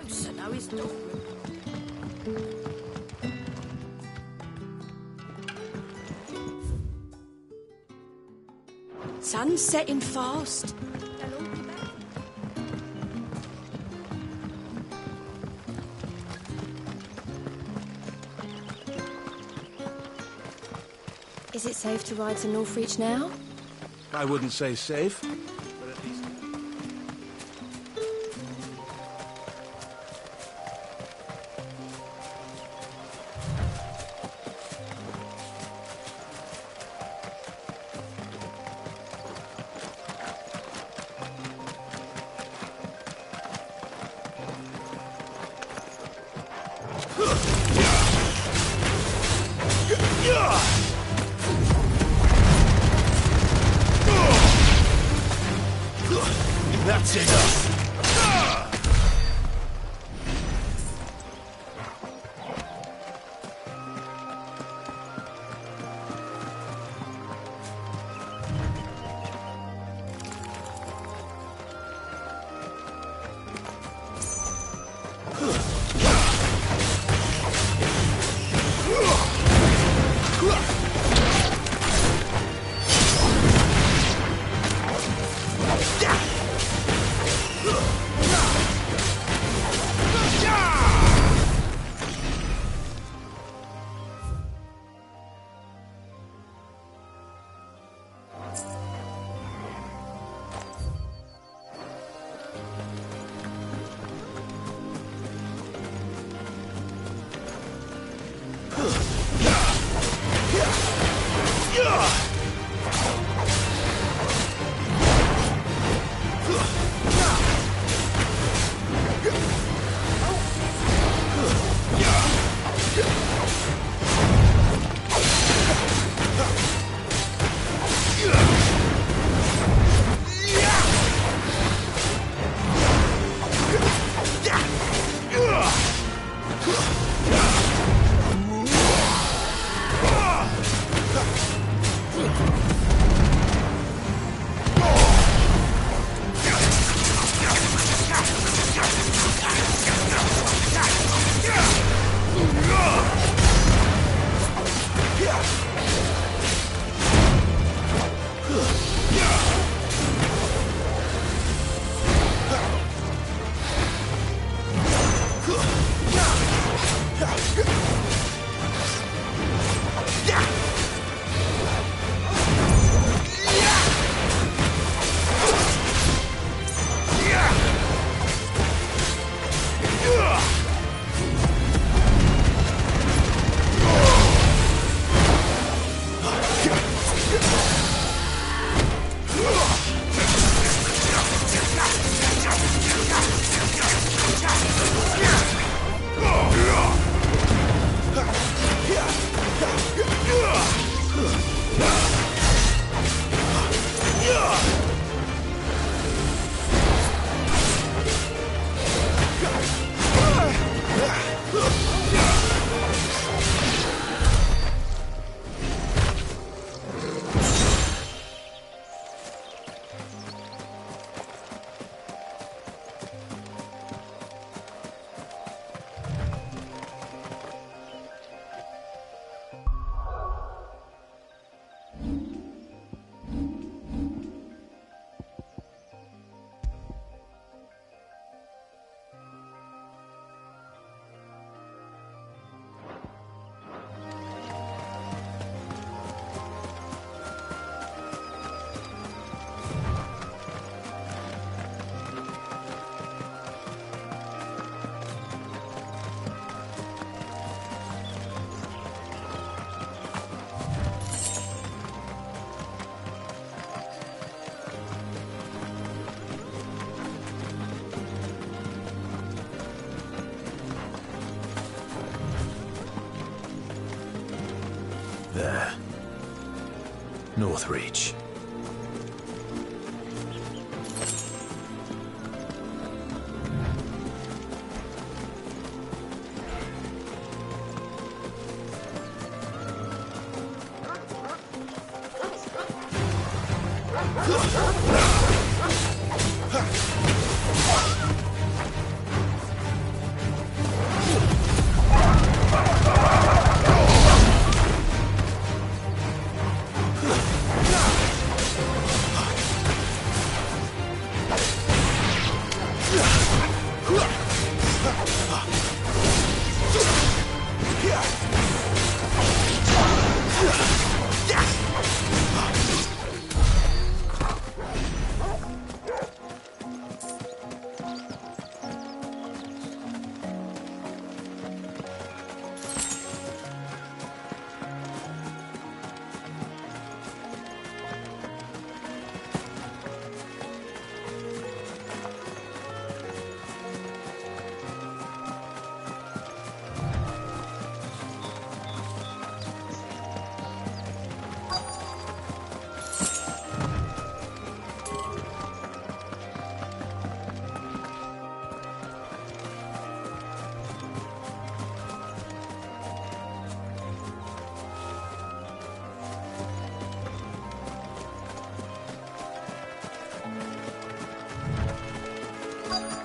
So now he's done. Sun's setting fast. They'll all be back. Is it safe to ride to Northreach now? I wouldn't say safe, but at least... That's enough! there. Northreach.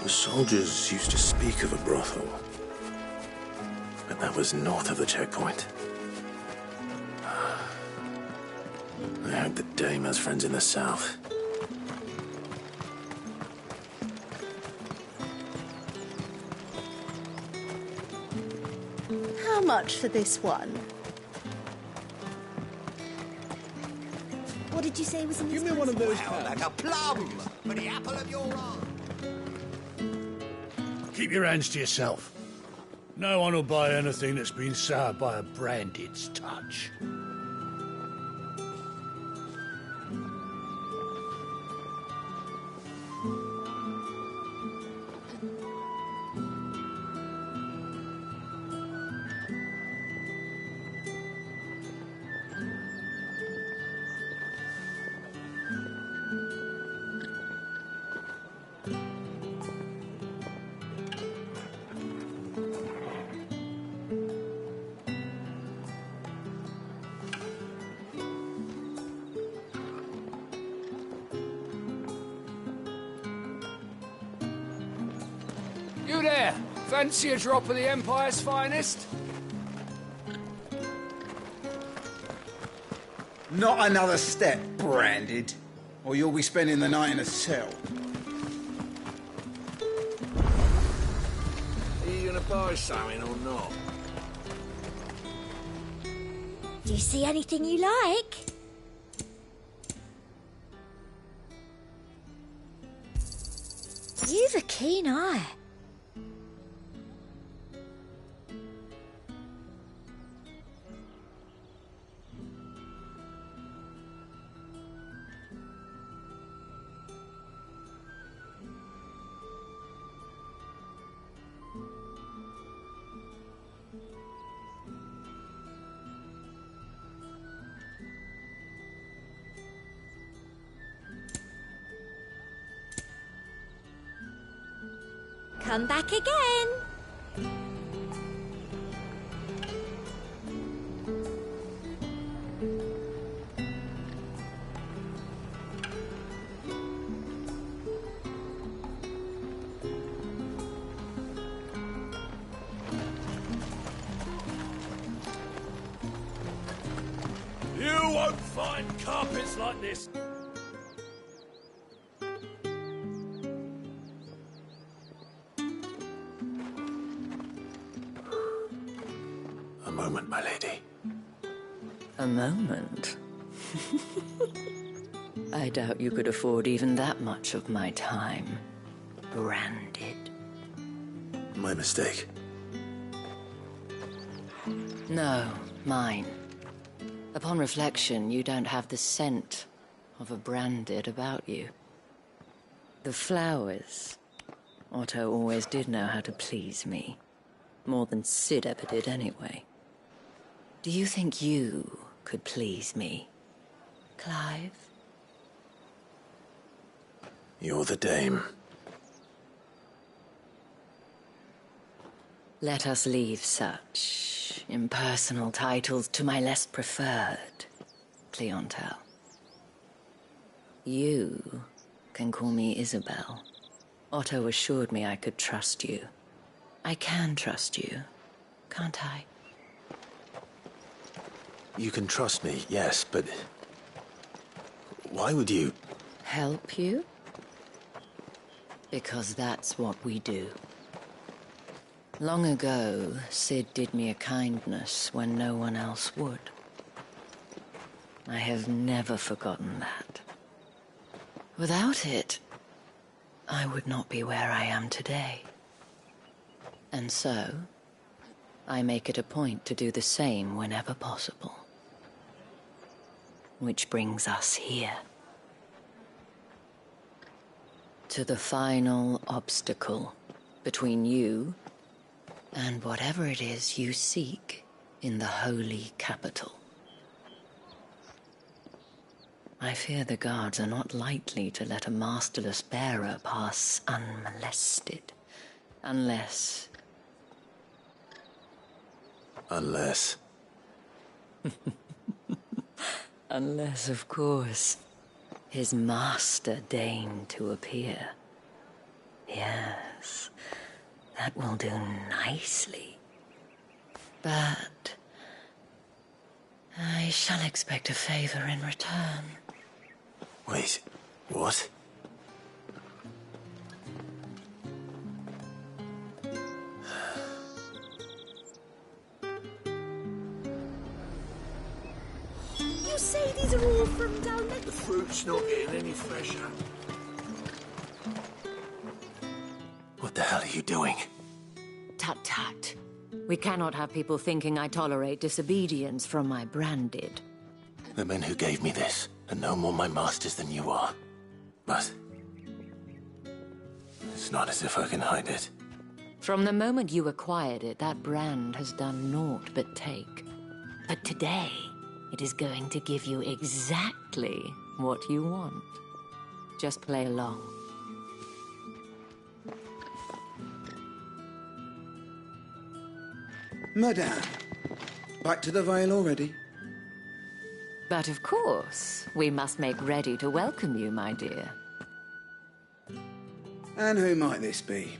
The soldiers used to speak of a brothel, but that was north of the checkpoint. I heard the dame has friends in the south. How much for this one? What did you say was in this? Give me one of those Well, like a plum for the apple of your eye. Keep your hands to yourself. No one will buy anything that's been soured by a branded's touch. You there! Fancy a drop of the Empire's finest? Not another step, branded, or you'll be spending the night in a cell. Are you gonna buy something or not? Do you see anything you like? You've a keen eye. Come back again. You won't find carpets like this. A moment, my lady. A moment? I doubt you could afford even that much of my time. Branded. My mistake. No, mine. Upon reflection, you don't have the scent of a branded about you. The flowers. Otto always did know how to please me. More than Sid ever did anyway. Do you think you could please me. Clive? You're the dame. Let us leave such impersonal titles to my less preferred clientele. You can call me Isabel. Otto assured me I could trust you. I can trust you, can't I? You can trust me, yes, but... why would you... Help you? Because that's what we do. Long ago, Sid did me a kindness when no one else would. I have never forgotten that. Without it, I would not be where I am today. And so, I make it a point to do the same whenever possible. Which brings us here. To the final obstacle between you and whatever it is you seek in the holy capital. I fear the guards are not likely to let a masterless bearer pass unmolested. Unless... Unless... Unless, of course, his master deigned to appear. Yes, that will do nicely. But... I shall expect a favor in return. Wait, what? You say these are all from down there? The fruit's not getting any fresher. What the hell are you doing? Tut tut. We cannot have people thinking I tolerate disobedience from my branded. The men who gave me this are no more my masters than you are. But... it's not as if I can hide it. From the moment you acquired it, that brand has done naught but take. But today, it is going to give you exactly what you want. Just play along. Madame, back to the Vale already? But of course, we must make ready to welcome you, my dear. And who might this be?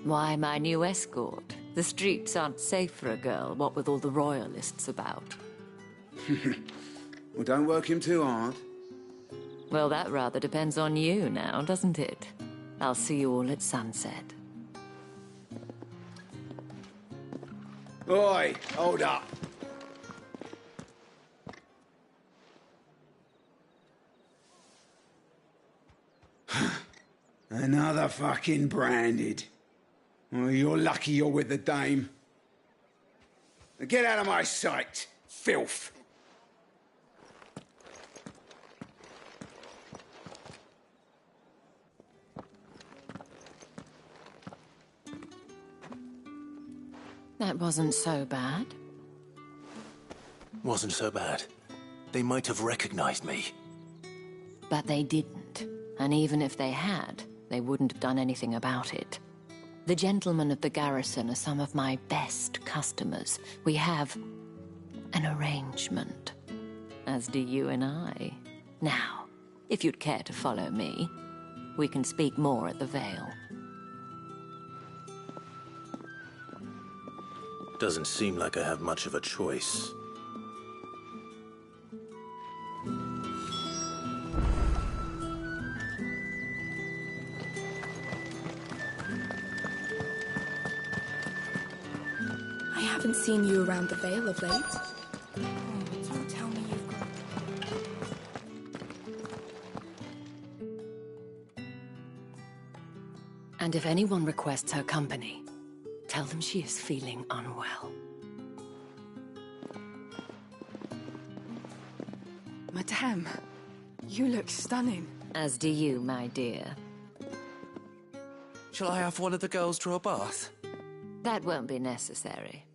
Why, my new escort. The streets aren't safe for a girl, what with all the royalists about. Well, don't work him too hard. Well, that rather depends on you now, doesn't it? I'll see you all at sunset. Oi, hold up. Another fucking branded. Oh, you're lucky you're with the dame. Now get out of my sight, filth. That wasn't so bad. Wasn't so bad. They might have recognized me. But they didn't. And even if they had, they wouldn't have done anything about it. The gentlemen of the garrison are some of my best customers. We have an arrangement, as do you and I. Now, if you'd care to follow me, we can speak more at the Vale. Doesn't seem like I have much of a choice. I haven't seen you around the Vale of late. Don't tell me you've got... And if anyone requests her company, tell them she is feeling unwell. Madame, you look stunning. As do you, my dear. Shall I have one of the girls draw a bath? That won't be necessary.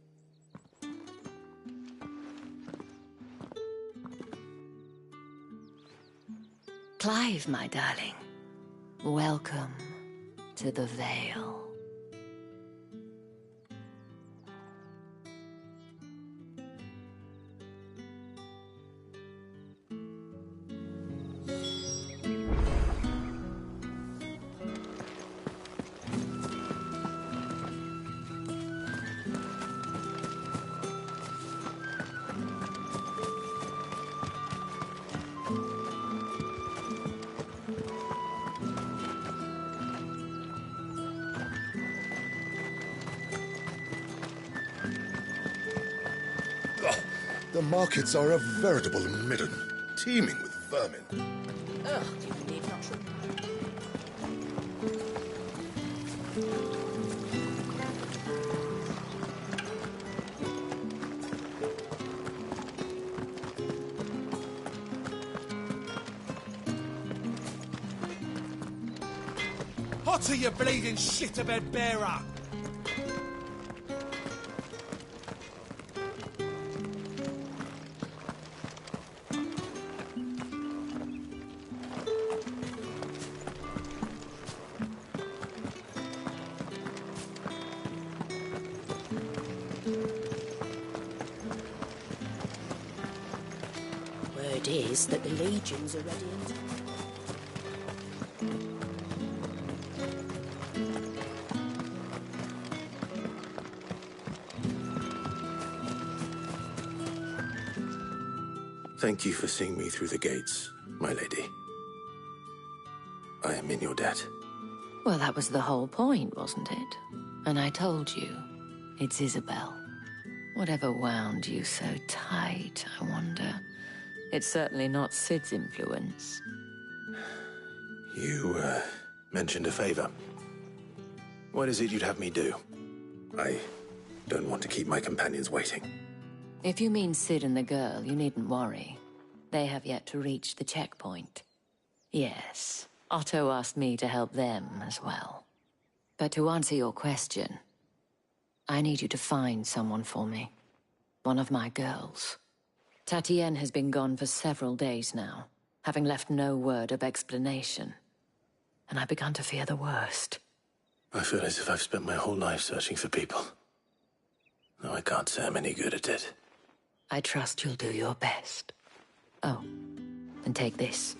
Clive, my darling. Welcome to the Vale. The markets are a veritable midden, teeming with vermin. Ugh, you need not remember. Hotter, you bleeding shit-a-bed bearer! Word is that the legions are ready in town. Thank you for seeing me through the gates, my lady. I am in your debt. Well, that was the whole point, wasn't it? And I told you, it's Isabel. Whatever wound you so tight, I wonder. It's certainly not Sid's influence. You, mentioned a favor. What is it you'd have me do? I don't want to keep my companions waiting. If you mean Sid and the girl, you needn't worry. They have yet to reach the checkpoint. Yes, Otto asked me to help them as well. But to answer your question, I need you to find someone for me. One of my girls. Tatienne has been gone for several days now, having left no word of explanation. And I've begun to fear the worst. I feel as if I've spent my whole life searching for people. Though I can't say I'm any good at it. I trust you'll do your best. Oh, and take this.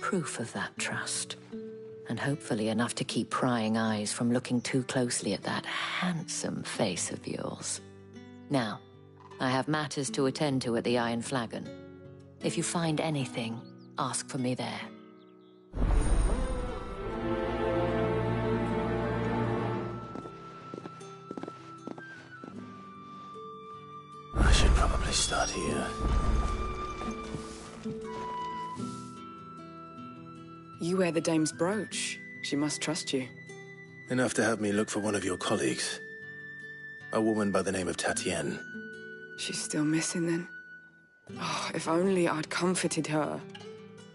Proof of that trust. And hopefully enough to keep prying eyes from looking too closely at that handsome face of yours. Now, I have matters to attend to at the Iron Flagon. If you find anything, ask for me there. I should probably start here. You wear the dame's brooch. She must trust you. Enough to have me look for one of your colleagues. A woman by the name of Tatienne. She's still missing then? Oh, if only I'd comforted her.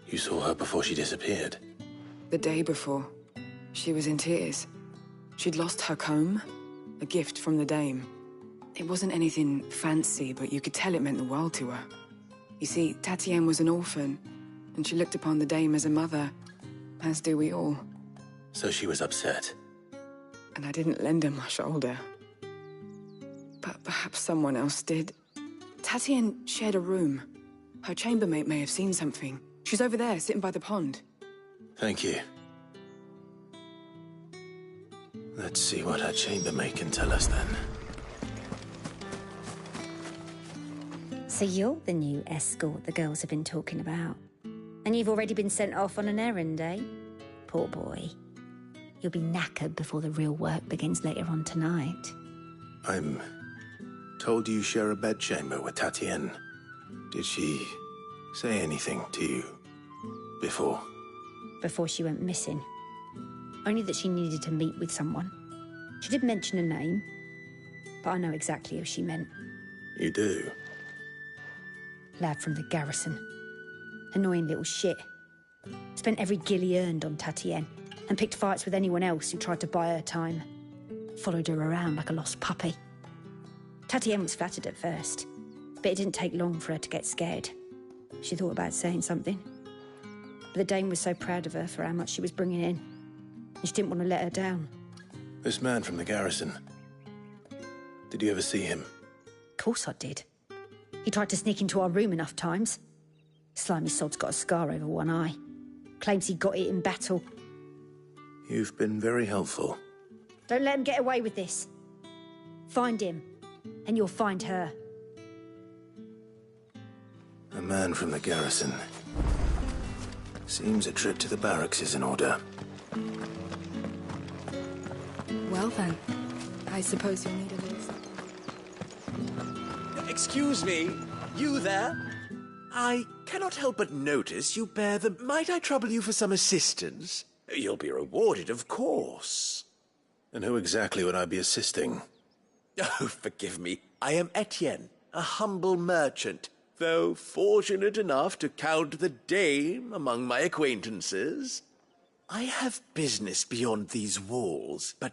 You saw her before she disappeared? The day before. She was in tears. She'd lost her comb, a gift from the dame. It wasn't anything fancy, but you could tell it meant the world to her. You see, Tatienne was an orphan, and she looked upon the dame as a mother, as do we all. So she was upset. And I didn't lend her my shoulder. But perhaps someone else did. Tatienne shared a room. Her chambermaid may have seen something. She's over there, sitting by the pond. Thank you. Let's see what her chambermaid can tell us then. So you're the new escort the girls have been talking about. And you've already been sent off on an errand, eh? Poor boy. You'll be knackered before the real work begins later on tonight. I'm told you share a bedchamber with Tatienne. Did she say anything to you before? Before she went missing. Only that she needed to meet with someone. She did mention a name, but I know exactly who she meant. You do? Lad from the garrison. Annoying little shit. Spent every guil he earned on Tatienne, and picked fights with anyone else who tried to buy her time. Followed her around like a lost puppy. Tatienne was flattered at first, but it didn't take long for her to get scared. She thought about saying something. But the Dame was so proud of her for how much she was bringing in, and she didn't want to let her down. This man from the garrison. Did you ever see him? Of course I did. He tried to sneak into our room enough times. Slimy sod's got a scar over one eye. Claims he got it in battle. You've been very helpful. Don't let him get away with this. Find him, and you'll find her. A man from the garrison. Seems a trip to the barracks is in order. Well then, I suppose you'll need a little something. Excuse me, you there? I cannot help but notice you bear the... Might I trouble you for some assistance? You'll be rewarded, of course. And who exactly would I be assisting? Oh, forgive me. I am Etienne, a humble merchant, though fortunate enough to count the Dame among my acquaintances. I have business beyond these walls, but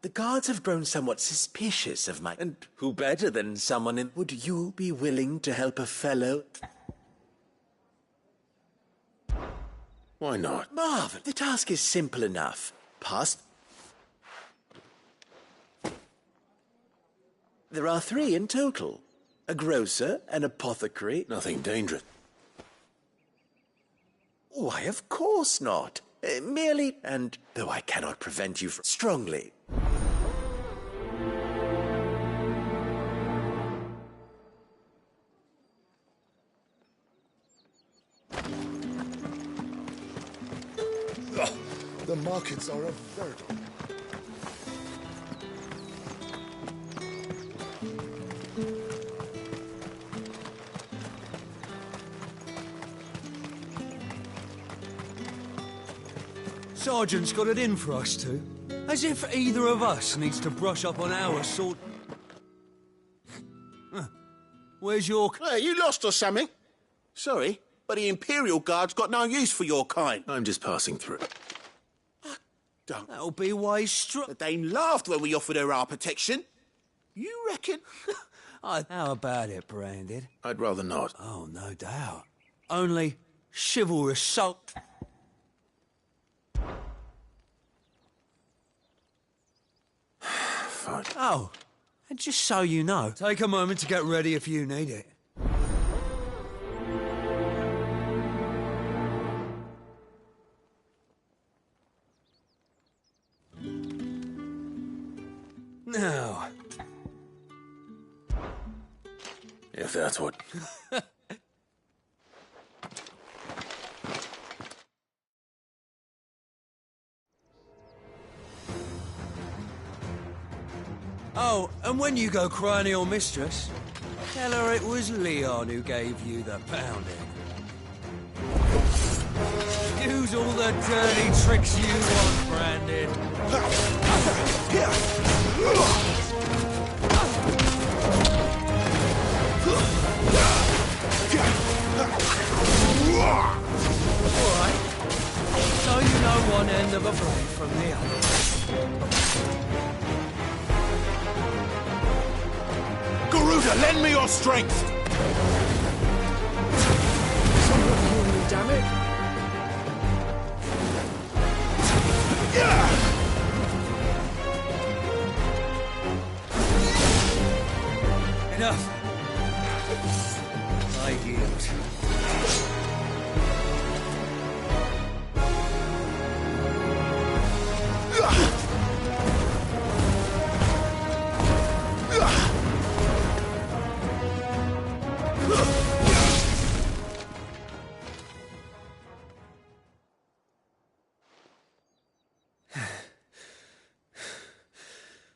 the guards have grown somewhat suspicious of my... And who better than someone in... Would you be willing to help a fellow... Why not? Marvin, the task is simple enough. Past... There are 3 in total. A grocer, an apothecary... Nothing dangerous. Why, of course not. Merely, and though I cannot prevent you from... Strongly. The markets are a veritable... Sergeant's got it in for us two. As if either of us needs to brush up on our sword... Where's your... Hey, you lost or something? Sorry, but the Imperial Guard's got no use for your kind. I'm just passing through. Don't. That'll be why The Dame laughed when we offered her our protection. You reckon? How about it, Branded? I'd rather not. Oh, no doubt. Only chivalrous salt... Fine. Oh, and just so you know, take a moment to get ready if you need it. Now... If that's what... Oh, and when you go crying to your mistress, tell her it was Leon who gave you the pounding. Use all the dirty tricks you want, Branded. Alright. So you know one end of a blade from the other. Garuda, lend me your strength! Damn it! Enough. I yield.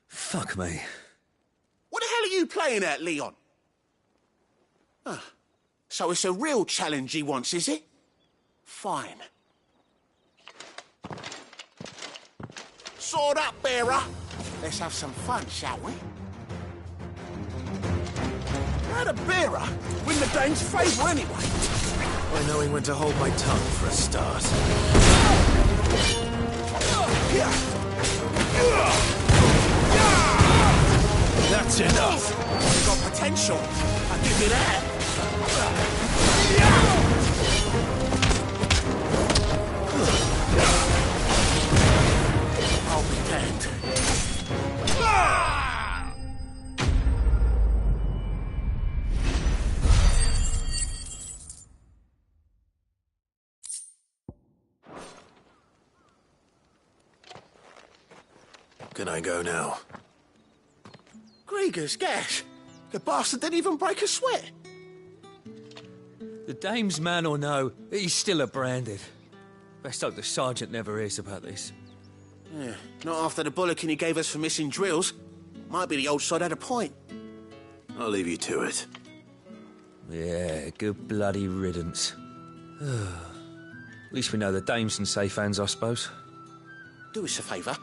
Fuck me. What the hell are you playing at, Leon? So it's a real challenge he wants, is it? Fine. Sword up, bearer. Let's have some fun, shall we? How the bearer win the Dane's favour anyway? By knowing when to hold my tongue for a start. That's enough. substantial. I'll give you that. I'll be damned. Can I go now? Grieger's gas. The bastard didn't even break a sweat. The dame's man or no, he's still a branded. Best hope the sergeant never hears about this. Yeah, not after the bullocking he gave us for missing drills. Might be the old sod had a point. I'll leave you to it. Yeah, good bloody riddance. At least we know the dame's in safe hands, I suppose. Do us a favour.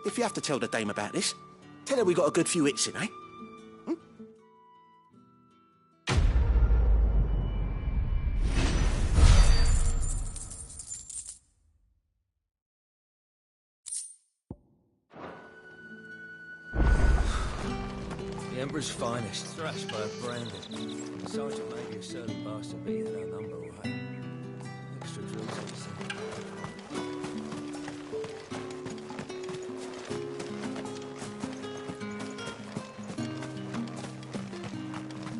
If you have to tell the dame about this, tell her we got a good few hits in, eh? The Emperor's finest, thrashed by a branded. The sergeant may be a surly bastard, but he had our number, all right. Extra drills, obviously.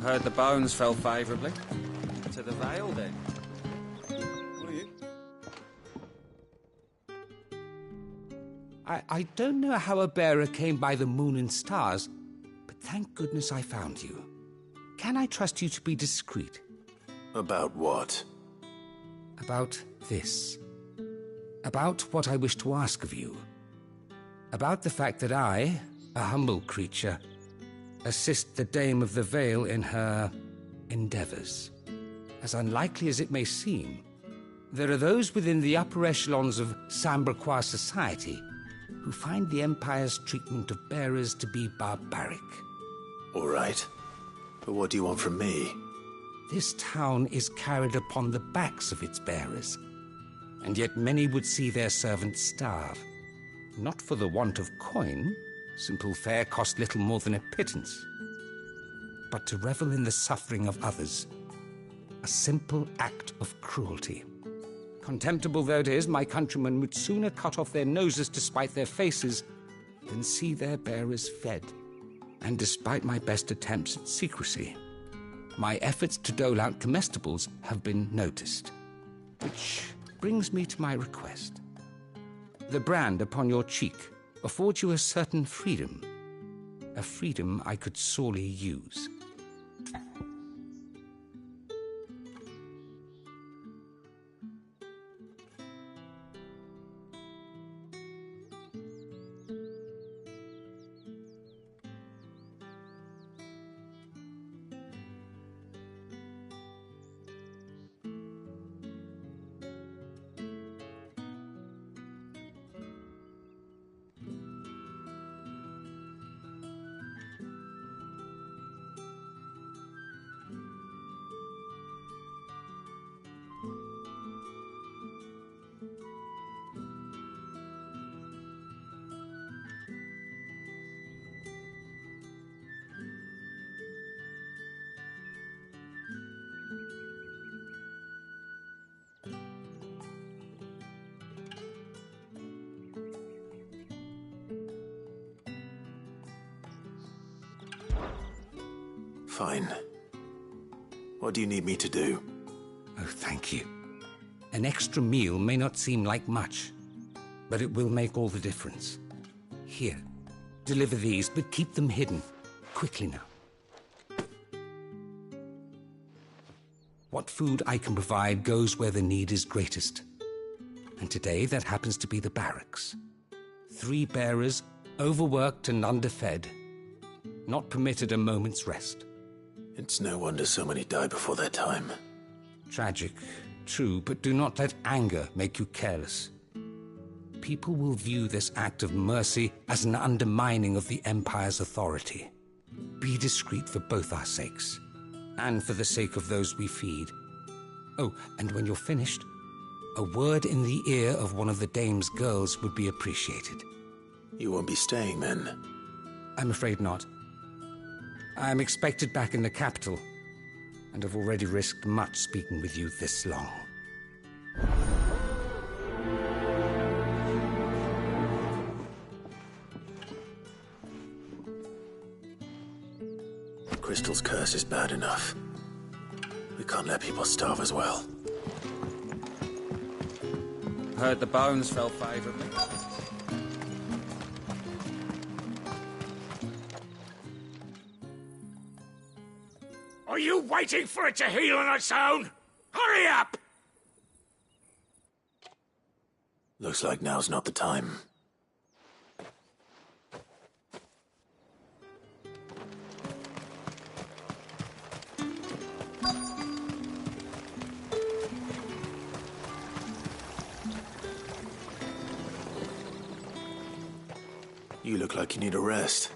Heard the bones fell favourably. To the Vale, then. I don't know how a bearer came by the moon and stars, but thank goodness I found you. Can I trust you to be discreet? About what? About this. About what I wish to ask of you. About the fact that I, a humble creature, assist the Dame of the Vale in her endeavours. As unlikely as it may seem, there are those within the upper echelons of Sambraquois society who find the Empire's treatment of bearers to be barbaric. All right. But what do you want from me? This town is carried upon the backs of its bearers, and yet many would see their servants starve. Not for the want of coin. Simple fare cost little more than a pittance. But to revel in the suffering of others, a simple act of cruelty. Contemptible though it is, my countrymen would sooner cut off their noses to spite their faces than see their bearers fed. And despite my best attempts at secrecy, my efforts to dole out comestibles have been noticed. Which brings me to my request. The brand upon your cheek affords you a certain freedom. A freedom I could sorely use. Fine. What do you need me to do? Oh, thank you. An extra meal may not seem like much, but it will make all the difference. Here, deliver these, but keep them hidden. Quickly now. What food I can provide goes where the need is greatest. And today, that happens to be the barracks. 3 bearers, overworked and underfed, not permitted a moment's rest. It's no wonder so many die before their time. Tragic, true, but do not let anger make you careless. People will view this act of mercy as an undermining of the Empire's authority. Be discreet for both our sakes, and for the sake of those we feed. Oh, and when you're finished, a word in the ear of one of the Dame's girls would be appreciated. You won't be staying then? I'm afraid not. I am expected back in the capital, and have already risked much speaking with you this long. Crystal's curse is bad enough. We can't let people starve as well. Heard the bones fell favorably. Are you waiting for it to heal on its own? Hurry up! Looks like now's not the time. You look like you need a rest.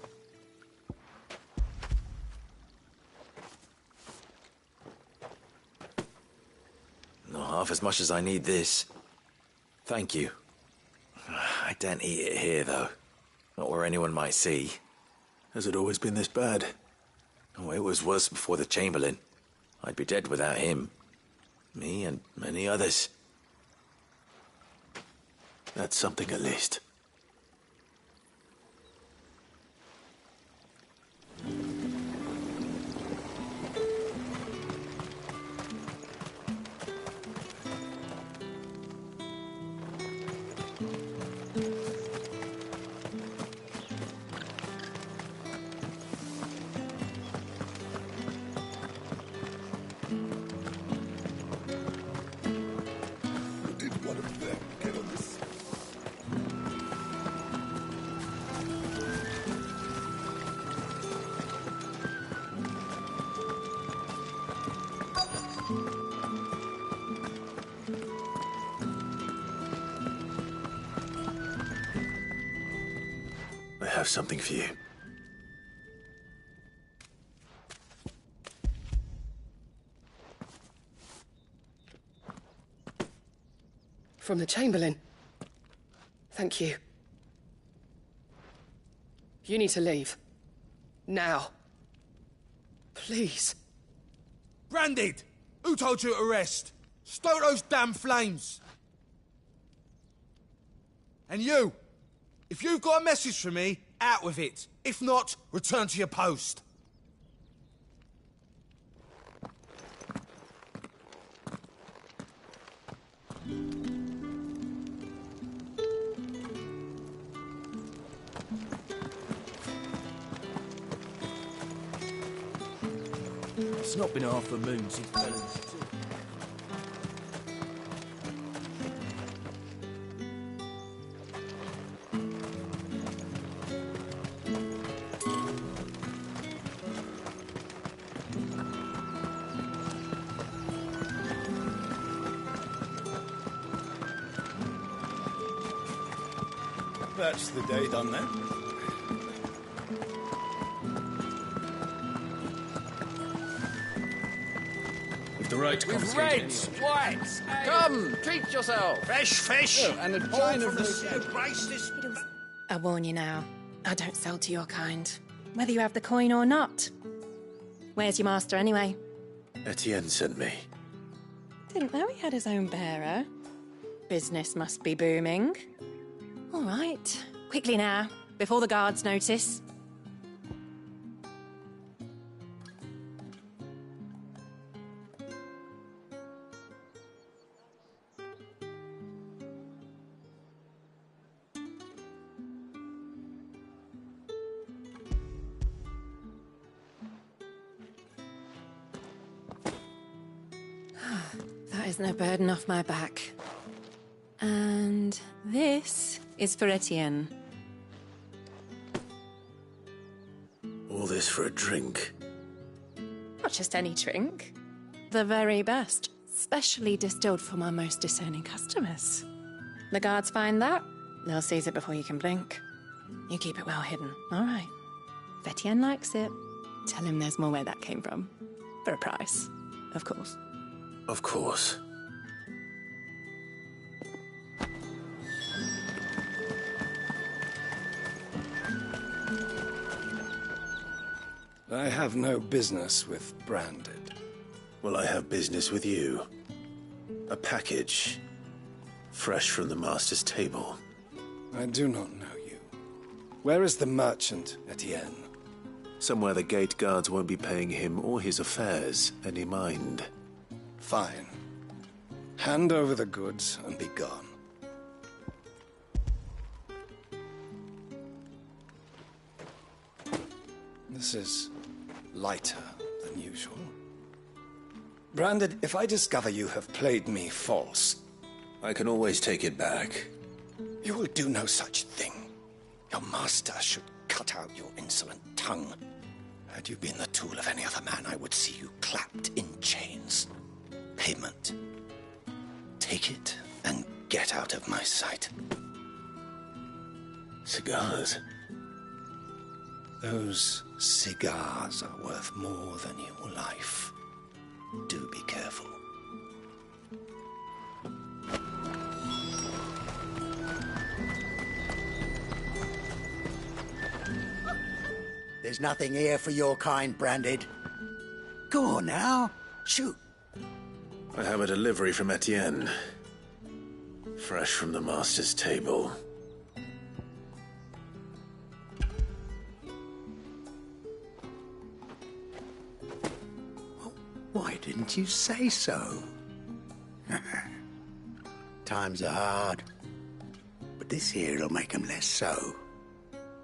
Not half as much as I need this. Thank you. I daren't eat it here, though. Not where anyone might see. Has it always been this bad? Oh, it was worse before the Chamberlain. I'd be dead without him. Me and many others. That's something at least. I have something for you. From the Chamberlain. Thank you. You need to leave. Now. Please. Branded! Who told you to rest? Stoke those damn flames! And you! If you've got a message for me, out with it. If not, return to your post. It's not been half a moon since Belen's. That's the day done then. If the right With reds, whites, Come, treat yourself. Fresh fish! Oh, and a All pint from of the the- sea of Grace this... I warn you now, I don't sell to your kind, whether you have the coin or not. Where's your master anyway? Etienne sent me. Didn't know he had his own bearer. Business must be booming. All right, quickly now, before the guards notice. That is no burden off my back. And this is for Etienne. All this for a drink. Not just any drink. The very best, specially distilled for my most discerning customers. The guards find that, they'll seize it before you can blink. You keep it well hidden, all right. If Etienne likes it, tell him there's more where that came from. For a price, of course. Of course. I have no business with Branded. Well, I have business with you. A package. Fresh from the Master's table. I do not know you. Where is the merchant, Etienne? Somewhere the gate guards won't be paying him or his affairs any mind. Fine. Hand over the goods and be gone. This is lighter than usual. Branded, if I discover you have played me false... I can always take it back. You will do no such thing. Your master should cut out your insolent tongue. Had you been the tool of any other man, I would see you clapped in chains. Payment. Take it and get out of my sight. Cigars? Those cigars are worth more than your life. Do be careful. There's nothing here for your kind, Branded. Go on now. Shoot. I have a delivery from Etienne. Fresh from the Master's table. Why didn't you say so? Times are hard. But this here'll make 'em less so.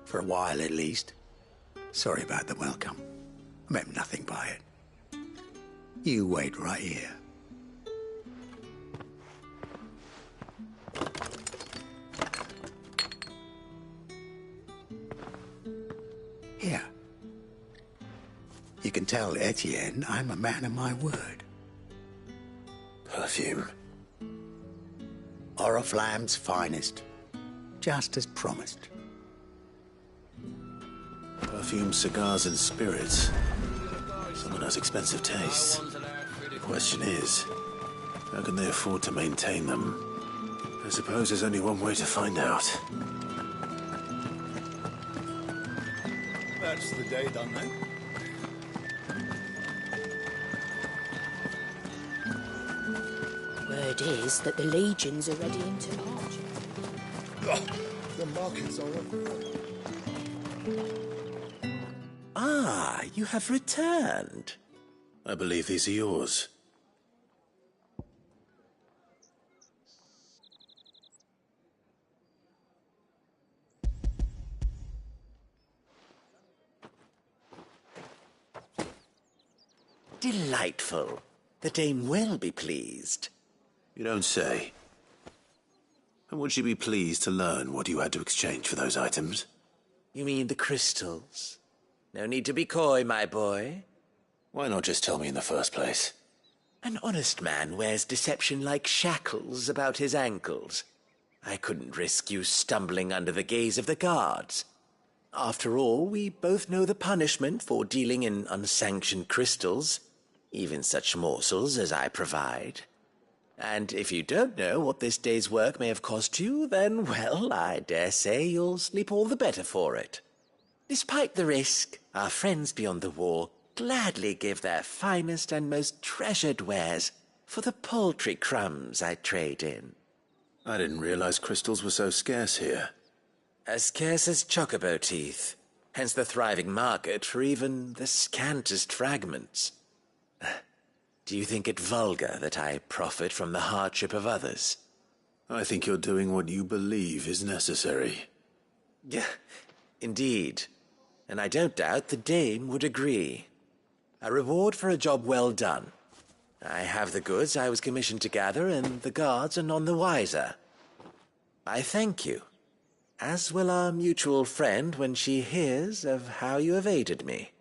For a while, at least. Sorry about the welcome. I meant nothing by it. You wait right here. Here. You can tell Etienne I'm a man of my word. Perfume. Oriflamme's finest. Just as promised. Perfume, cigars, and spirits. Someone has expensive tastes. The question is, how can they afford to maintain them? I suppose there's only one way to find out. That's the day done then. Word is that the legions are ready into march. The markets are up. Ah, you have returned. I believe these are yours. Delightful. The dame will be pleased. You don't say. And would she be pleased to learn what you had to exchange for those items? You mean the crystals? No need to be coy, my boy. Why not just tell me in the first place? An honest man wears deception like shackles about his ankles. I couldn't risk you stumbling under the gaze of the guards. After all, we both know the punishment for dealing in unsanctioned crystals, even such morsels as I provide. And if you don't know what this day's work may have cost you, then, well, I dare say you'll sleep all the better for it. Despite the risk, our friends beyond the wall gladly give their finest and most treasured wares for the paltry crumbs I trade in. I didn't realize crystals were so scarce here. As scarce as chocobo teeth, hence the thriving market for even the scantest fragments. Do you think it vulgar that I profit from the hardship of others? I think you're doing what you believe is necessary. Yeah, indeed. And I don't doubt the dame would agree. A reward for a job well done. I have the goods I was commissioned to gather, and the guards are none the wiser. I thank you, as will our mutual friend when she hears of how you have aided me.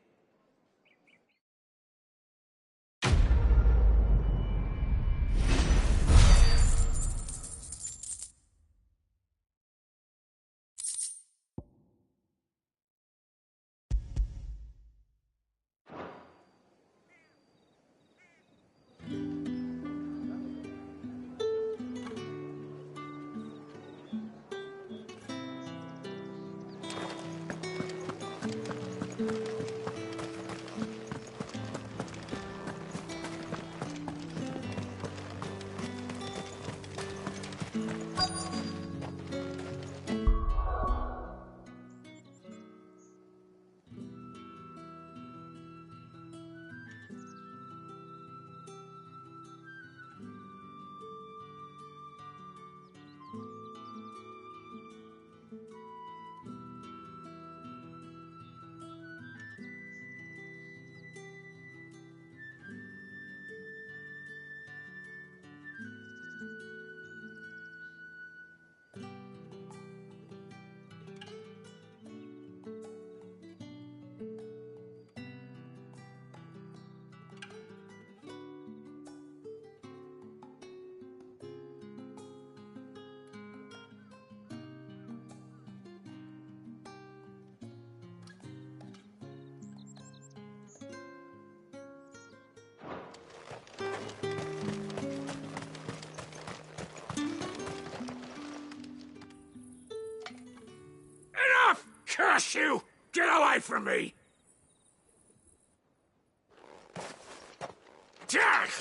Curse you! Get away from me!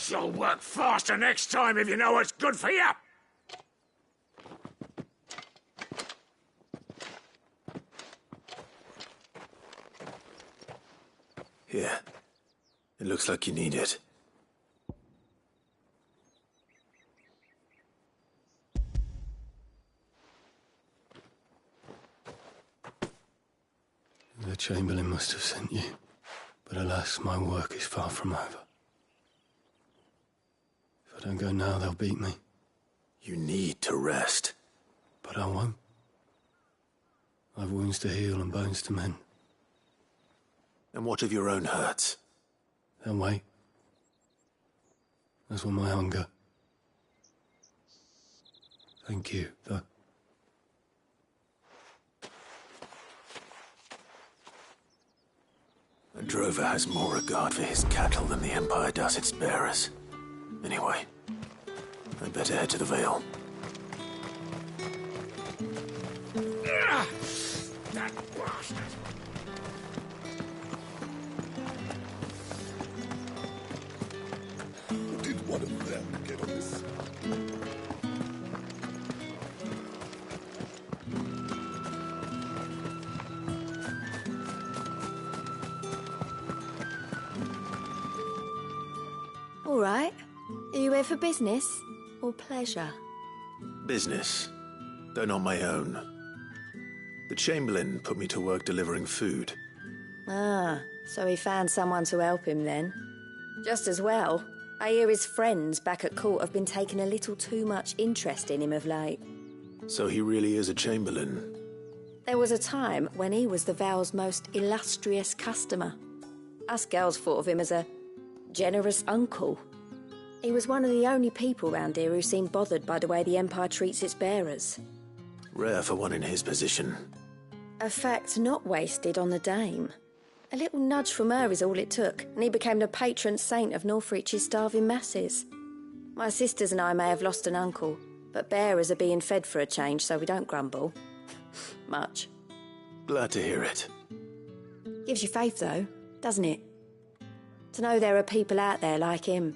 You'll work faster next time if you know what's good for you! Here. It looks like you need it. The Chamberlain must have sent you. But alas, my work is far from over. If I don't go now, they'll beat me. You need to rest. But I won't. I've wounds to heal and bones to mend. And what of your own hurts? They'll wait. As will my hunger. Thank you, though. A drover has more regard for his cattle than the Empire does its bearers. Anyway, I'd better head to the Vale. That bastard! Did one of them get on this? All right. Are you here for business or pleasure? Business, though not my own. The Chamberlain put me to work delivering food. Ah, so he found someone to help him then. Just as well. I hear his friends back at court have been taking a little too much interest in him of late. So he really is a Chamberlain. There was a time when he was the Vale's most illustrious customer. Us girls thought of him as a generous uncle. He was one of the only people round here who seemed bothered by the way the Empire treats its bearers. Rare for one in his position. A fact not wasted on the Dame. A little nudge from her is all it took, and he became the patron saint of Northreach's starving masses. My sisters and I may have lost an uncle, but bearers are being fed for a change, so we don't grumble. Much. Glad to hear it. Gives you faith, though, doesn't it? To know there are people out there like him.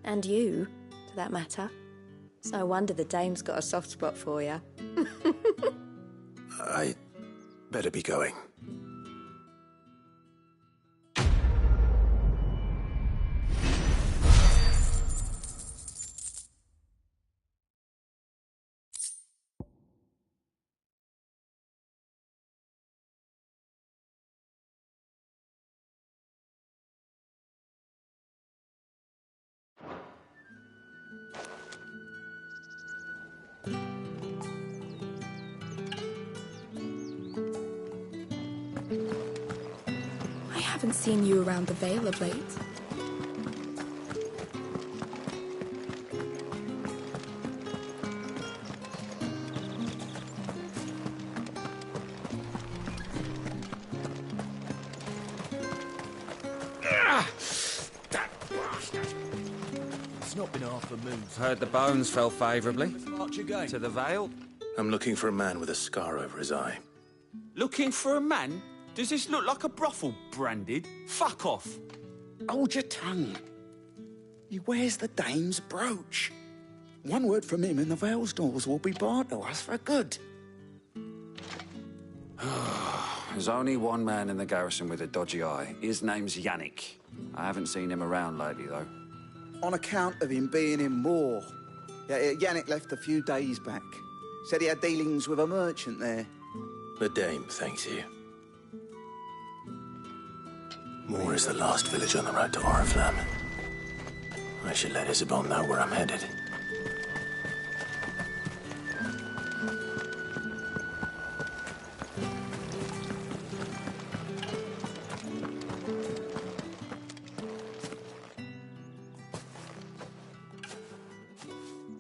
And you, for that matter. It's no wonder the Dame's got a soft spot for you. I better be going. I haven't seen you around the Vale of late. That bastard! It's not been half a moon. Heard the bones fell favourably. March again. To the Vale. I'm looking for a man with a scar over his eye. Looking for a man? Does this look like a brothel, Branded? Fuck off. Hold your tongue. He wears the Dame's brooch. One word from him and the Vale's doors will be barred to us for good. There's only one man in the garrison with a dodgy eye. His name's Yannick. I haven't seen him around lately, though. On account of him being in war. Yannick left a few days back. Said he had dealings with a merchant there. The Dame thanks you. Moor is the last village on the road to Oriflamme. I should let Isabel know where I'm headed.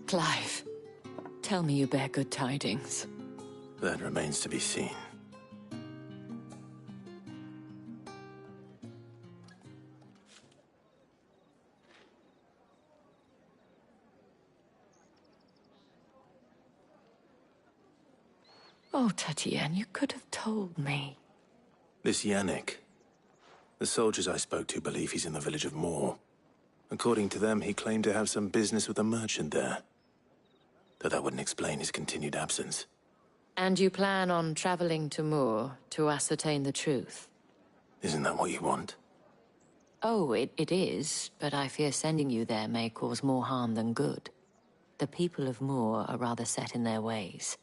Clive, tell me you bear good tidings. That remains to be seen. Oh, Tatienne, you could have told me. This Yannick. The soldiers I spoke to believe he's in the village of Moor. According to them, he claimed to have some business with a merchant there. Though that wouldn't explain his continued absence. And you plan on traveling to Moor to ascertain the truth? Isn't that what you want? Oh, it is, but I fear sending you there may cause more harm than good. The people of Moor are rather set in their ways.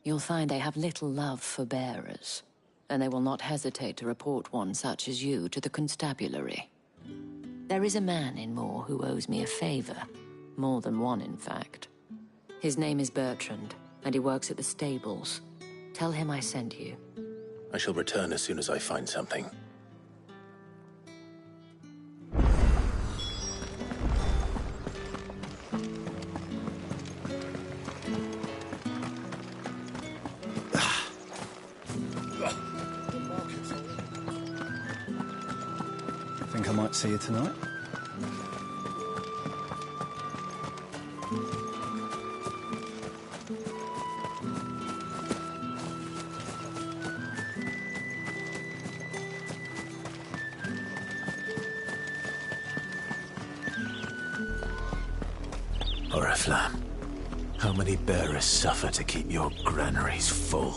You'll find they have little love for bearers, and they will not hesitate to report one such as you to the constabulary. There is a man in Moor who owes me a favor. More than one, in fact. His name is Bertrand, and he works at the stables. Tell him I sent you. I shall return as soon as I find something. Think I might see you tonight? Oriflamme, how many bearers suffer to keep your granaries full?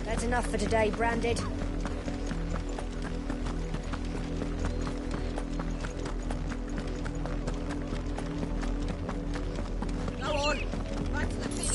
That's enough for today, Branded. Go on! Back to the pit!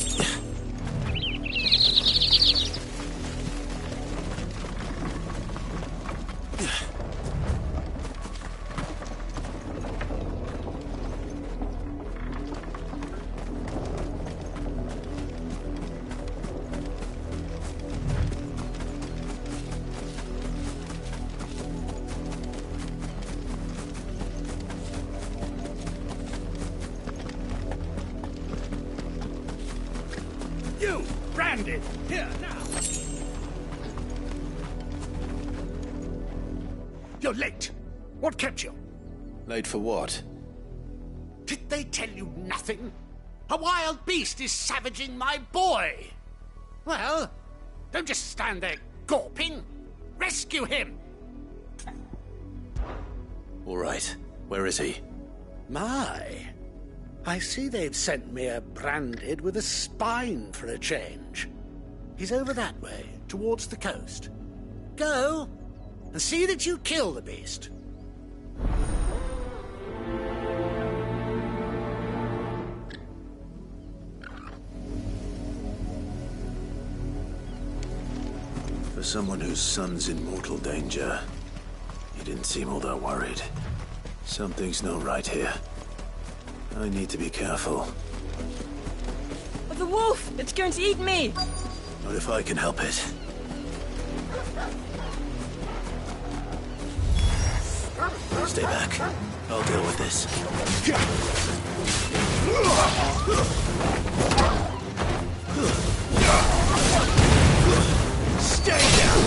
You, Branded! Here, now! You're late. What kept you? Late for what? Did they tell you nothing? A wild beast is savaging my boy! Well, don't just stand there gawping. Rescue him! All right. Where is he? My, I see they've sent me a Branded with a spine for a change. He's over that way, towards the coast. Go, and see that you kill the beast. For someone whose son's in mortal danger, he didn't seem all that worried. Something's not right here. I need to be careful. Oh, the wolf! It's going to eat me! Not if I can help it. Stay back. I'll deal with this. Stay down!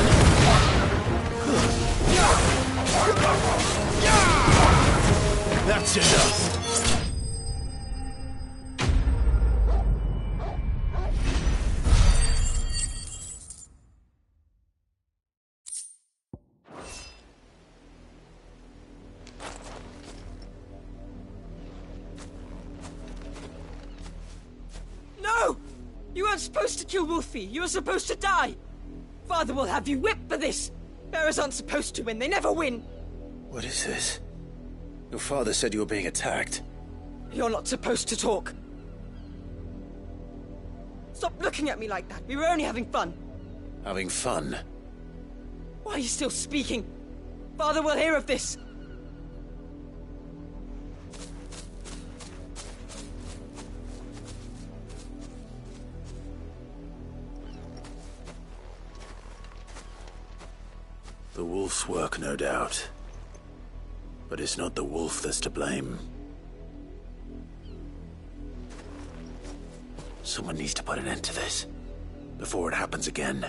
That's enough! No! You weren't supposed to kill Wolfie. You were supposed to die. Father will have you whipped for this. Bearers aren't supposed to win. They never win. What is this? Your father said you were being attacked. You're not supposed to talk. Stop looking at me like that. We were only having fun. Having fun? Why are you still speaking? Father will hear of this. The wolf's work, no doubt. But it's not the wolf that's to blame. Someone needs to put an end to this, before it happens again.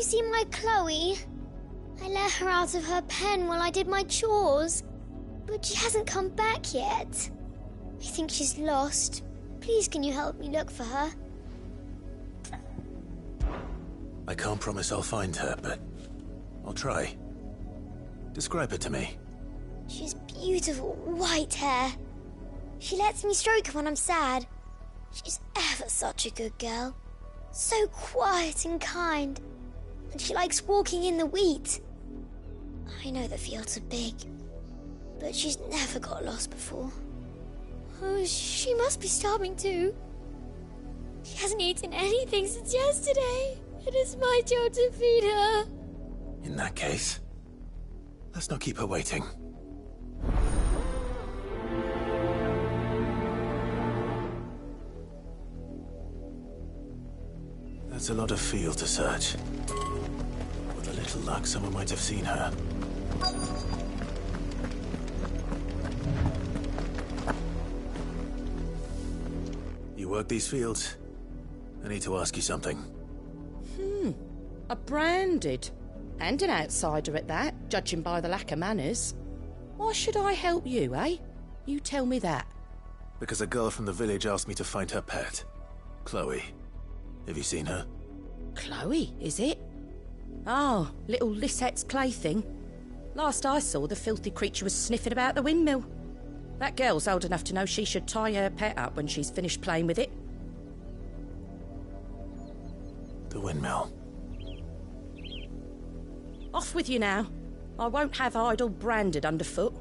see my Chloe? I let her out of her pen while I did my chores, but she hasn't come back yet. I think she's lost. Please, can you help me look for her? I can't promise I'll find her, but I'll try. Describe her to me. She's beautiful white hair. She lets me stroke her when I'm sad. She's ever such a good girl. So quiet and kind. And she likes walking in the wheat. I know the fields are big, but she's never got lost before. Oh, she must be starving too. She hasn't eaten anything since yesterday. It is my job to feed her. In that case, let's not keep her waiting. That's a lot of field to search. With a little luck, someone might have seen her. You work these fields? I need to ask you something. A branded. And an outsider at that, judging by the lack of manners. Why should I help you, eh? You tell me that. Because a girl from the village asked me to find her pet, Chloe. Have you seen her? Chloe, is it? Oh, little Lisette's plaything. Last I saw, the filthy creature was sniffing about the windmill. That girl's old enough to know she should tie her pet up when she's finished playing with it. The windmill. Off with you now. I won't have idle branded underfoot.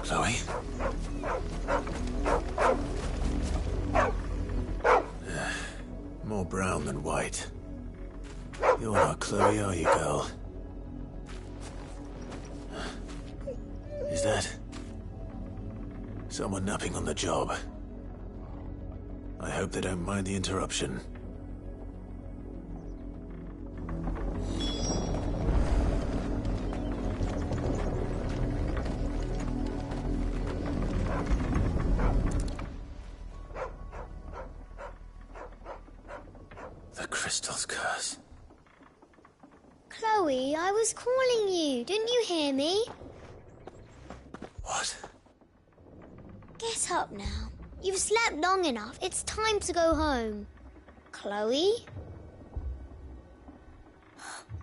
Chloe? More brown than white. You're not Chloe, are you, girl? Is that someone napping on the job? I hope they don't mind the interruption. The crystal's curse. Chloe, I was calling you. Didn't you hear me? What? Get up now. You've slept long enough. It's time to go home. Chloe?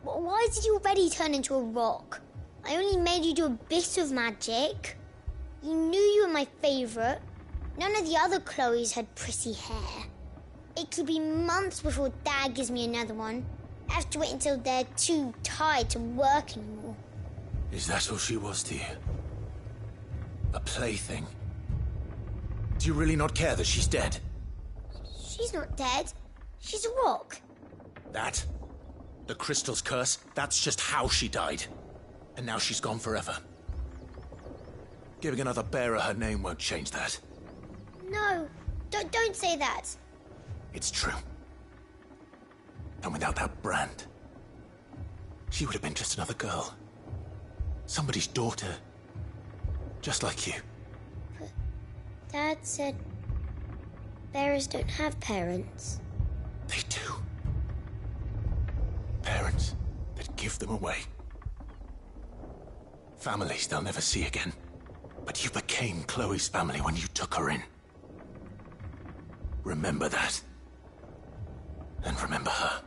Why did you already turn into a rock? I only made you do a bit of magic. You knew you were my favourite. None of the other Chloes had pretty hair. It could be months before Dad gives me another one. I have to wait until they're too tired to work anymore. Is that all she was to you? A plaything? Do you really not care that she's dead? She's not dead. She's a rock. That? The crystal's curse? That's just how she died. And now she's gone forever. Giving another bearer her name won't change that. No, don't say that. It's true. And without that brand, she would have been just another girl. Somebody's daughter. Just like you. But Dad said bearers don't have parents. They do. Parents that give them away. Families they'll never see again. But you became Chloe's family when you took her in. Remember that. And remember her.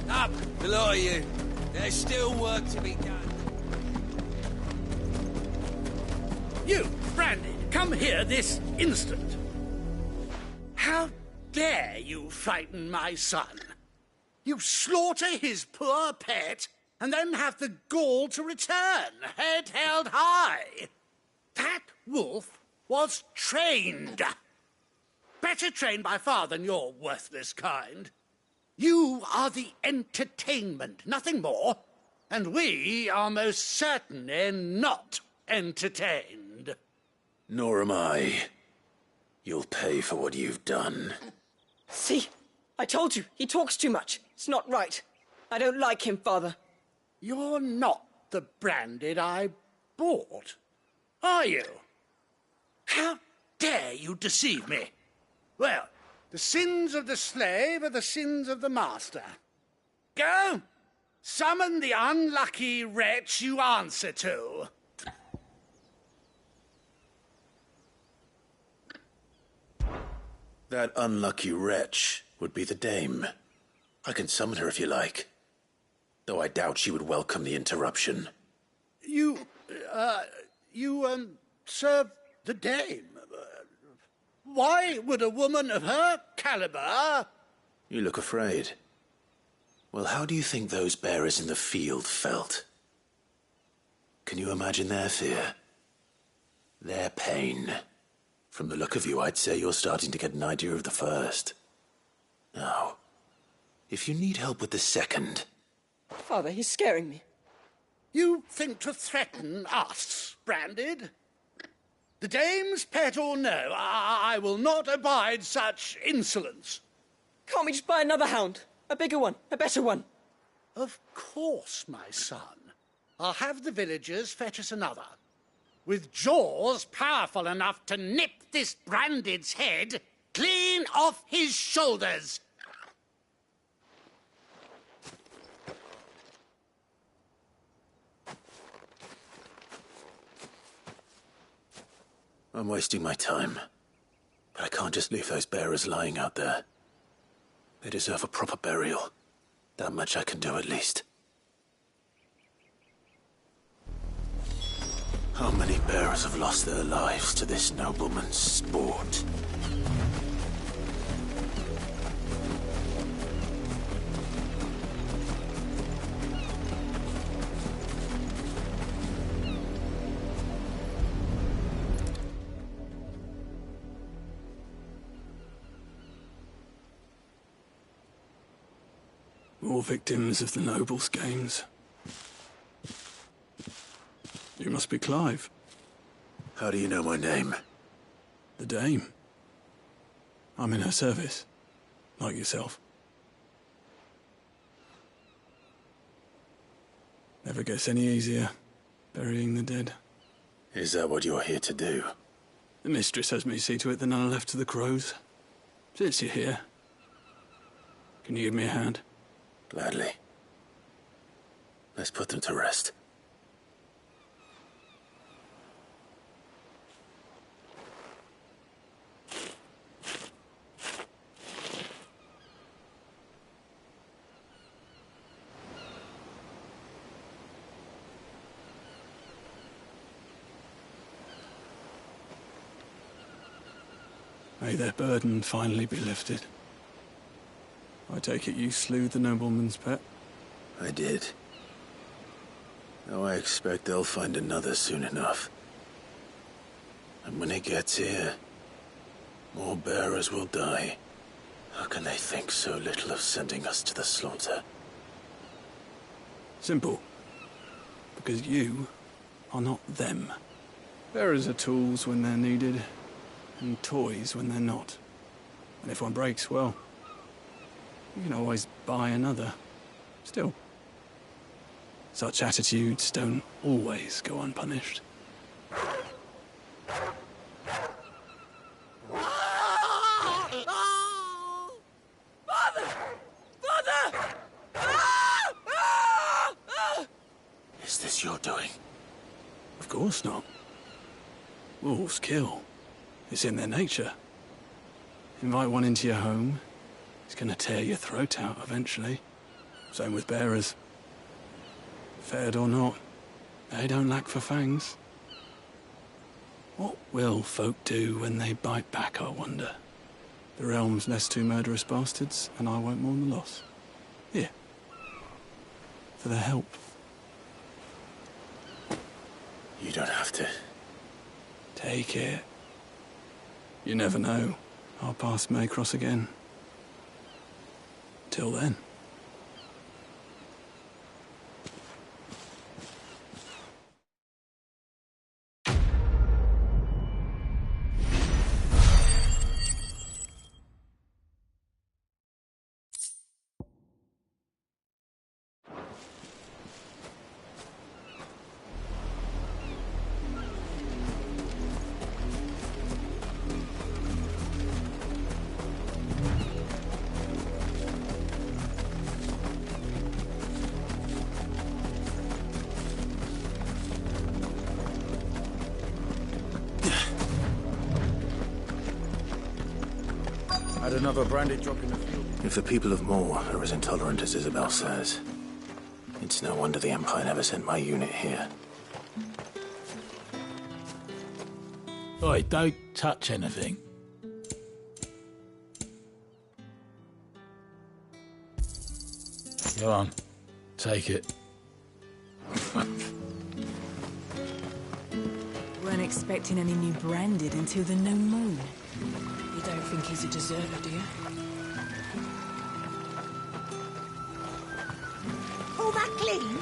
Up, the lot of you. There's still work to be done. You, Brandy, come here this instant. How dare you frighten my son? You slaughter his poor pet? and then have the gall to return, head held high. That wolf was trained. Better trained by far than your worthless kind. You are the entertainment, nothing more. And we are most certainly not entertained. Nor am I. You'll pay for what you've done. See? I told you, he talks too much. It's not right. I don't like him, Father. You're not the Branded I bought, are you? How dare you deceive me? Well, the sins of the slave are the sins of the master. Go! Summon the unlucky wretch you answer to. That unlucky wretch would be the dame. I can summon her if you like. Though I doubt she would welcome the interruption. You serve the dame. Why would a woman of her caliber... You look afraid. Well, how do you think those bearers in the field felt? Can you imagine their fear? Their pain? From the look of you, I'd say you're starting to get an idea of the first. Now, if you need help with the second... Father, he's scaring me. You think to threaten us, Branded? The dame's pet or no, I will not abide such insolence. Can't we just buy another hound? A bigger one, a better one. Of course, my son. I'll have the villagers fetch us another. With jaws powerful enough to nip this Branded's head clean off his shoulders. I'm wasting my time. But I can't just leave those bearers lying out there. They deserve a proper burial. That much I can do at least. How many bearers have lost their lives to this nobleman's sport? More victims of the nobles' games. You must be Clive. How do you know my name? The Dame. I'm in her service, like yourself. Never gets any easier, burying the dead. Is that what you're here to do? The mistress has me see to it that none are left to the crows. Since you're here, can you give me a hand? Gladly. Let's put them to rest. May their burden finally be lifted. I take it you slew the nobleman's pet? I did. Now I expect they'll find another soon enough. And when it gets here, more bearers will die. How can they think so little of sending us to the slaughter? Simple. Because you are not them. Bearers are tools when they're needed, and toys when they're not. And if one breaks, well, you can always buy another. Still, such attitudes don't always go unpunished. Father! Father! Is this your doing? Of course not. Wolves kill. It's in their nature. Invite one into your home, he's gonna tear your throat out eventually. Same with bearers. Fed or not, they don't lack for fangs. What will folk do when they bite back, I wonder? The realm's less two murderous bastards, and I won't mourn the loss. Here. For their help. You don't have to. Take it. You never know. Our paths may cross again. Till then. Had another branded drop in the field. If the people of Moor are as intolerant as Isabel says, it's no wonder the Empire never sent my unit here. Oi, don't touch anything. Go on, take it. Weren't expecting any new branded until the new moon. You don't think he's a deserter, do you? All that clean?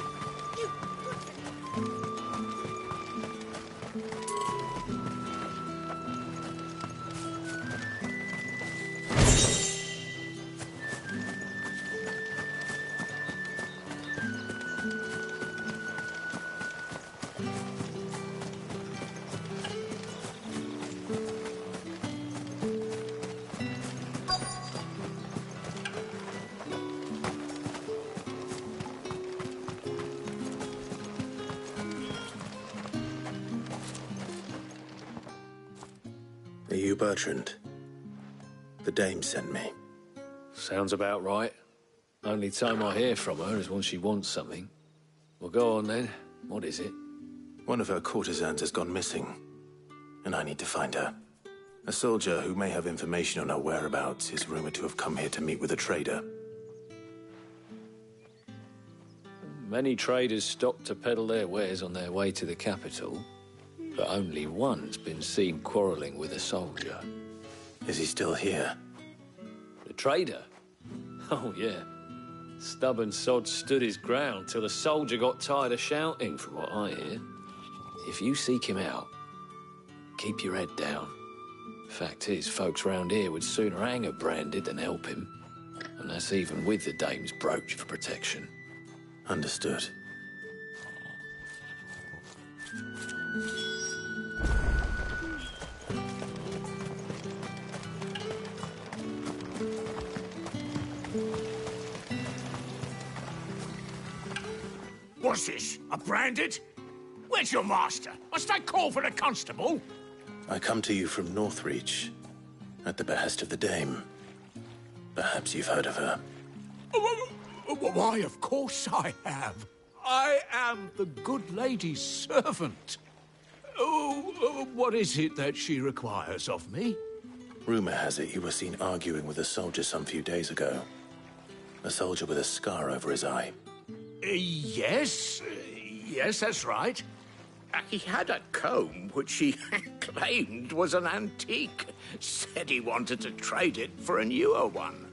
Are you Bertrand? The dame sent me. Sounds about right. Only time I hear from her is when she wants something. Well, go on then. What is it? One of her courtesans has gone missing, and I need to find her. A soldier who may have information on her whereabouts is rumored to have come here to meet with a trader. Many traders stop to peddle their wares on their way to the capital, but only one's been seen quarrelling with a soldier. Is he still here? The trader? Oh, yeah. Stubborn sod stood his ground till the soldier got tired of shouting, from what I hear. If you seek him out, keep your head down. Fact is, folks round here would sooner hang a branded than help him. And that's even with the dame's brooch for protection. Understood. What's this? A branded? Where's your master? Must I call for the constable? I come to you from Northreach, at the behest of the dame. Perhaps you've heard of her. Why, of course I have. I am the good lady's servant. Oh, what is it that she requires of me? Rumor has it you were seen arguing with a soldier some few days ago. A soldier with a scar over his eye. Yes, that's right. He had a comb which he claimed was an antique. Said he wanted to trade it for a newer one.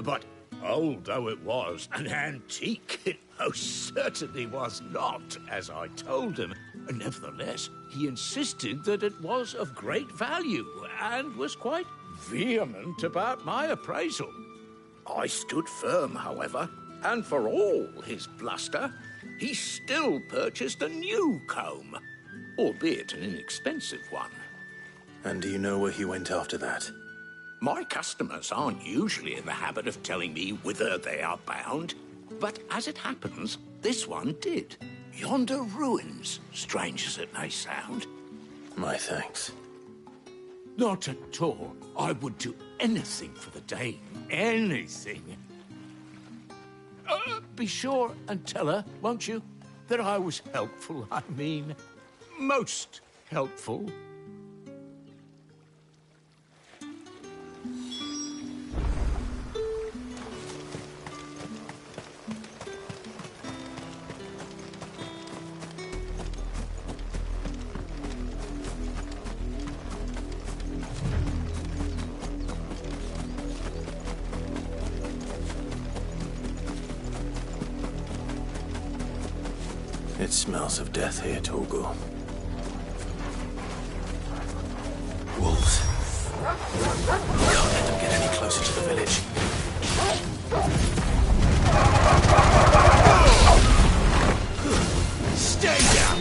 But old though it was, an antique it most certainly was not, as I told him. Nevertheless, he insisted that it was of great value and was quite vehement about my appraisal. I stood firm, however, and for all his bluster, he still purchased a new comb, albeit an inexpensive one. And do you know where he went after that? My customers aren't usually in the habit of telling me whither they are bound, but as it happens, this one did. Yonder ruins, strange as it may sound. My thanks. Not at all. I would do anything for the dame. Anything. Be sure and tell her, won't you, that I was helpful. I mean, most helpful. It smells of death here, Torgal. Wolves. We can't let them get any closer to the village. Stay down!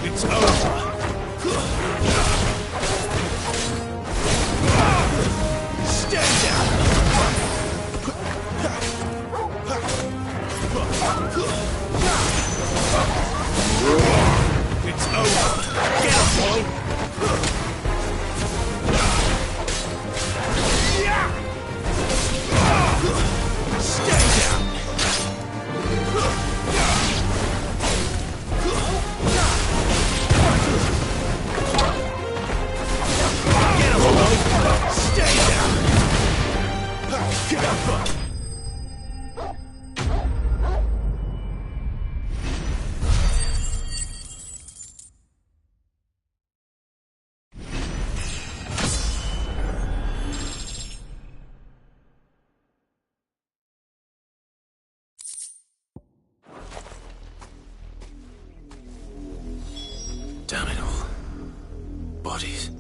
It's over! Stay down! It's over! Get up, boy! Stay down! Get up, boy! Stay down! Get up! Damn it all. Bodies.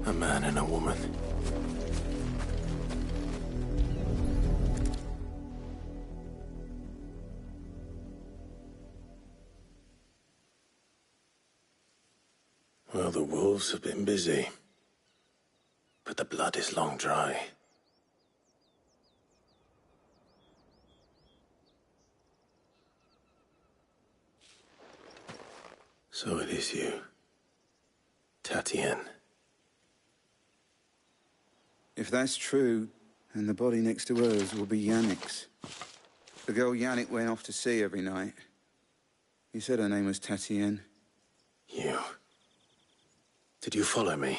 A man and a woman. Well, the wolves have been busy. But the blood is long dry. So it is you, Tatien. If that's true, then the body next to hers will be Yannick's. The girl Yannick went off to see every night. He said her name was Tatien. You. Did you follow me?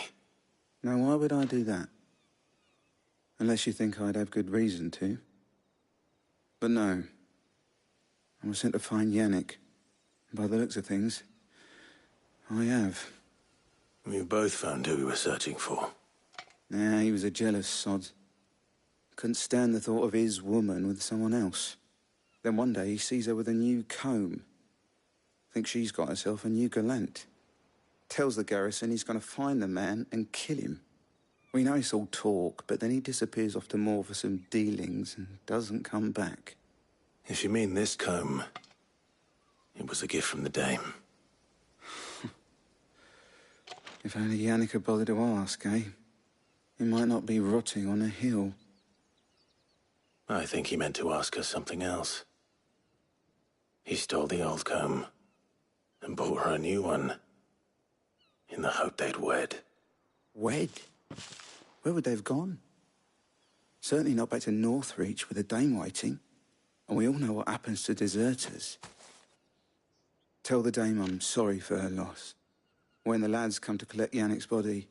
Now, why would I do that? Unless you think I'd have good reason to. But no. I was sent to find Yannick. By the looks of things, I have. We both found who we were searching for. Nah, he was a jealous sod. Couldn't stand the thought of his woman with someone else. Then one day he sees her with a new comb. Thinks she's got herself a new gallant. Tells the garrison he's going to find the man and kill him. We know it's all talk, but then he disappears off to Moor for some dealings and doesn't come back. If you mean this comb, it was a gift from the dame. If only Yannick had bothered to ask, eh? He might not be rotting on a hill. I think he meant to ask us something else. He stole the old comb and bought her a new one in the hope they'd wed. Wed? Where would they have gone? Certainly not back to Northreach with a dame waiting. And we all know what happens to deserters. Tell the dame I'm sorry for her loss. When the lads come to collect Yannick's body,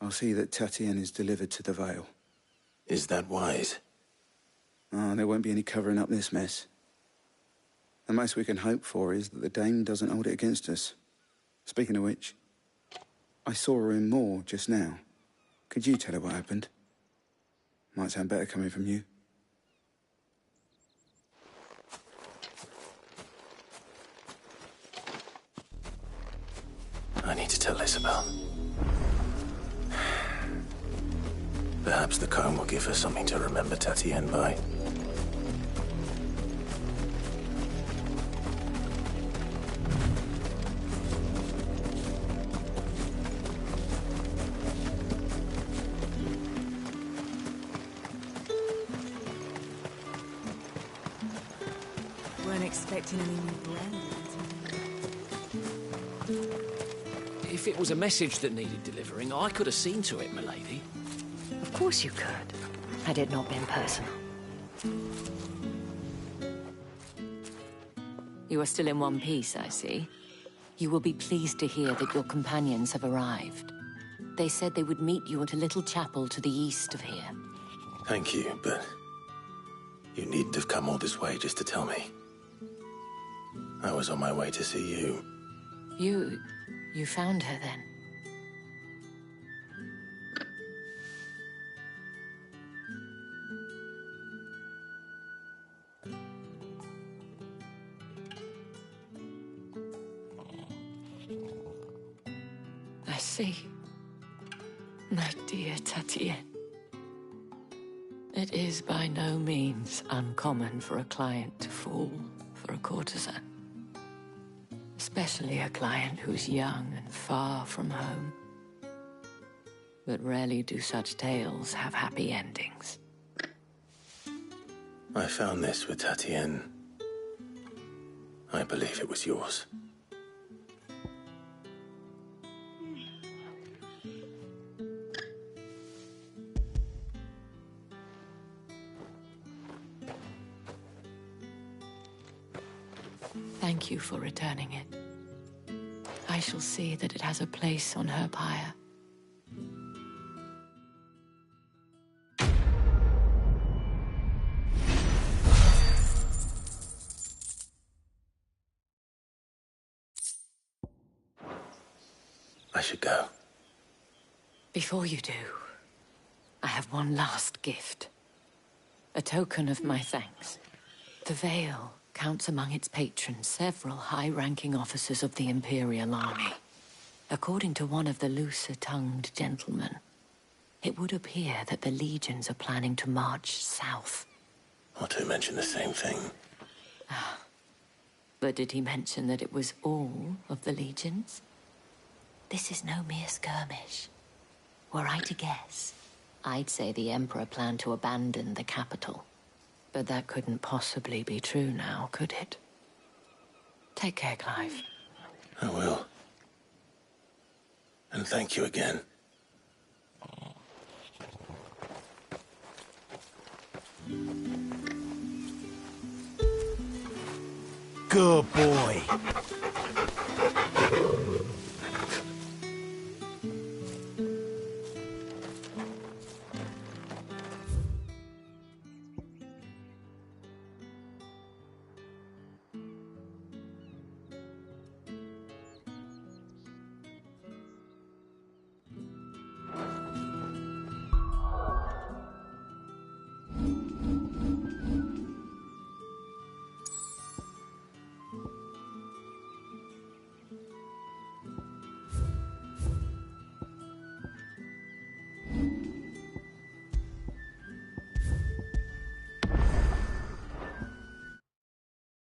I'll see that Tatien is delivered to the Vale. Is that wise? Oh, there won't be any covering up this mess. The most we can hope for is that the dame doesn't hold it against us. Speaking of which, I saw her in Moor just now. Could you tell her what happened? Might sound better coming from you. I need to tell Isabel. Perhaps the comb will give her something to remember Tatien by. Weren't expecting any new brand. If it was a message that needed delivering, I could have seen to it, milady. Of course you could, had it not been personal. You are still in one piece, I see. You will be pleased to hear that your companions have arrived. They said they would meet you at a little chapel to the east of here. Thank you, but you needn't have come all this way just to tell me. I was on my way to see you. You found her then? see. My dear Tatien. It is by no means uncommon for a client to fall for a courtesan. Especially a client who's young and far from home. But rarely do such tales have happy endings. I found this with Tatien. I believe it was yours. Thank you for returning it. I shall see that it has a place on her pyre. I should go. Before you do, I have one last gift. A token of my thanks. The Vale counts among its patrons several high-ranking officers of the Imperial Army. According to one of the looser-tongued gentlemen, it would appear that the legions are planning to march south. Or to mention the same thing. But did he mention that it was all of the legions? This is no mere skirmish. Were I to guess, I'd say the Emperor planned to abandon the capital. But that couldn't possibly be true now, could it? Take care, Clive. I will. And thank you again. Good boy.